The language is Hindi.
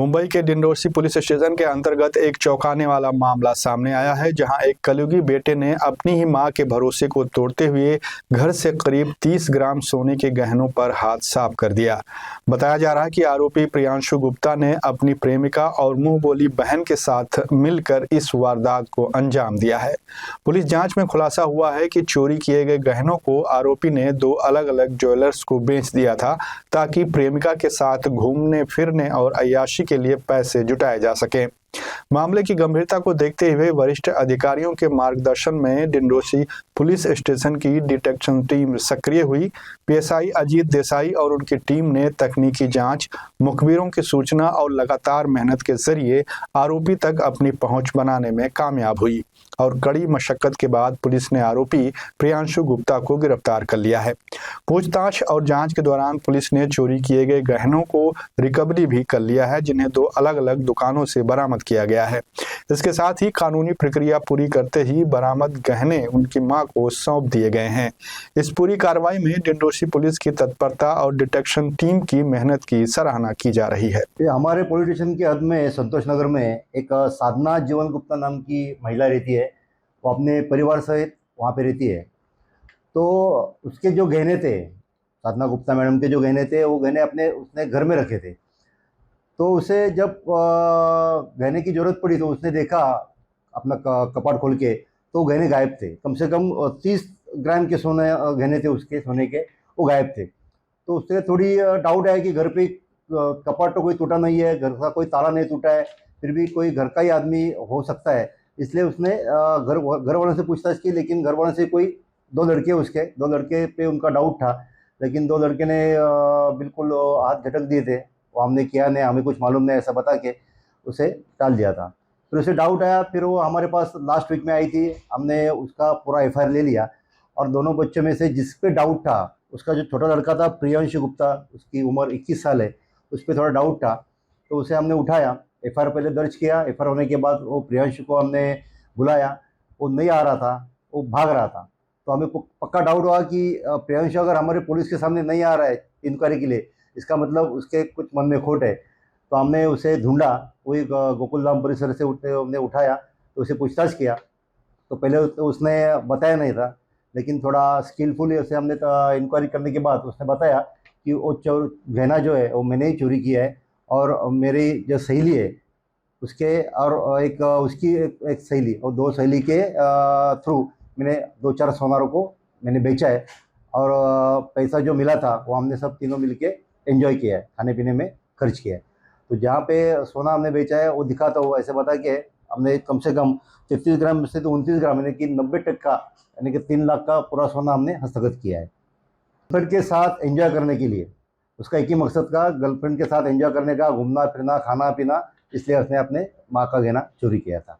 मुंबई के डिंडोरी पुलिस स्टेशन के अंतर्गत एक चौंकाने वाला मामला सामने आया है, जहां एक कलयुगी बेटे ने अपनी ही मां के भरोसे को तोड़ते हुए घर से करीब 30 ग्राम सोने के गहनों पर हाथ साफ कर दिया। बताया जा रहा है कि आरोपी प्रियांशु गुप्ता ने अपनी प्रेमिका और मुंह बोली बहन के साथ मिलकर इस वारदात को अंजाम दिया है। पुलिस जांच में खुलासा हुआ है कि चोरी किए गए गहनों को आरोपी ने 2 अलग-अलग ज्वेलर्स को बेच दिया था, ताकि प्रेमिका के साथ घूमने फिरने और अय्याशी के लिए पैसे जुटाए जा सके। मामले की गंभीरता को देखते हुए वरिष्ठ अधिकारियों के मार्गदर्शन में डिंडोरी पुलिस स्टेशन की डिटेक्शन टीम सक्रिय हुई। पीएसआई अजीत देसाई और उनकी टीम ने तकनीकी जांच, मुखबिरों की सूचना और लगातार मेहनत के जरिए आरोपी तक अपनी पहुंच बनाने में कामयाब हुई और कड़ी मशक्कत के बाद पुलिस ने आरोपी प्रियांशु गुप्ता को गिरफ्तार कर लिया है। पूछताछ और जांच के दौरान पुलिस ने चोरी किए गए गहनों को रिकवरी भी कर लिया है, जिन्हें 2 अलग-अलग दुकानों से बरामद किया गया है। इसके साथ ही कानूनी प्रक्रिया पूरी करते ही बरामद गहने उनकी मां को सौंप दिए गए हैं। इस पूरी कार्रवाई में डिंडोरी पुलिस की तत्परता और डिटेक्शन टीम की मेहनत की सराहना की जा रही है। हमारे पुलिस स्टेशन के हद में संतोष नगर में एक साधना जीवन गुप्ता नाम की महिला रहती है। वो अपने परिवार सहित वहाँ पे रहती है। तो उसके जो गहने थे, साधना गुप्ता मैडम के जो गहने थे, वो गहने उसने घर में रखे थे। तो उसे जब गहने की ज़रूरत पड़ी तो उसने देखा अपना कपाट खोल के, तो गहने गायब थे। कम से कम 30 ग्राम के गहने थे उसके सोने के, वो गायब थे। तो उससे थोड़ी डाउट आया कि घर पे कपाट तो कोई टूटा नहीं है, घर का कोई ताला नहीं टूटा है, फिर भी कोई घर का ही आदमी हो सकता है। इसलिए उसने घर वालों से पूछताछ की, लेकिन घर वालों से कोई 2 लड़के दो लड़के पे उनका डाउट था, लेकिन 2 लड़के ने बिल्कुल हाथ झटक दिए थे। वो हमने किया नहीं, हमें कुछ मालूम नहीं, ऐसा बता के उसे टाल दिया था। फिर उसे डाउट आया, फिर वो हमारे पास लास्ट वीक में आई थी। हमने उसका पूरा एफआईआर ले लिया और दोनों बच्चों में से जिस पे डाउट था, उसका जो छोटा लड़का था प्रियांशु गुप्ता, उसकी उम्र 21 साल है, उस पर थोड़ा डाउट था, तो उसे हमने उठाया। एफआईआर पहले दर्ज किया। एफआईआर होने के बाद वो प्रियांशु को हमने बुलाया। वो नहीं आ रहा था, वो भाग रहा था। तो हमें पक्का डाउट हुआ कि प्रियांशु अगर हमारे पुलिस के सामने नहीं आ रहा है इंक्वायरी के लिए, इसका मतलब उसके कुछ मन में खोट है। तो हमने उसे ढूंढा, वही गोकुल धाम परिसर से हमने उठाया, तो उसे पूछताछ किया। तो पहले तो उसने बताया नहीं था, लेकिन थोड़ा स्किलफुली उसे हमने इंक्वायरी करने के बाद उसने बताया कि वो गहना जो है वो मैंने ही चोरी किया है, और मेरी जो सहेली है उसके और एक उसकी एक सहेली और 2 सहेली के थ्रू मैंने 2-4 सोनारों को मैंने बेचा है। और पैसा जो मिला था वो हमने सब तीनों मिलके एंजॉय किया है, खाने पीने में खर्च किया है। तो जहाँ पे सोना हमने बेचा है वो दिखाता हुआ ऐसे बता के हमने कम से कम 33 ग्राम से तो 29 ग्राम यानी कि 90% यानी कि 3 लाख का पूरा सोना हमने हस्तगत किया है। गर्लफ्रेंड के साथ एंजॉय करने के लिए, उसका एक ही मकसद था, गर्लफ्रेंड के साथ एंजॉय करने का, घूमना फिरना खाना पीना, इसलिए उसने अपने माँ का गहना चोरी किया था।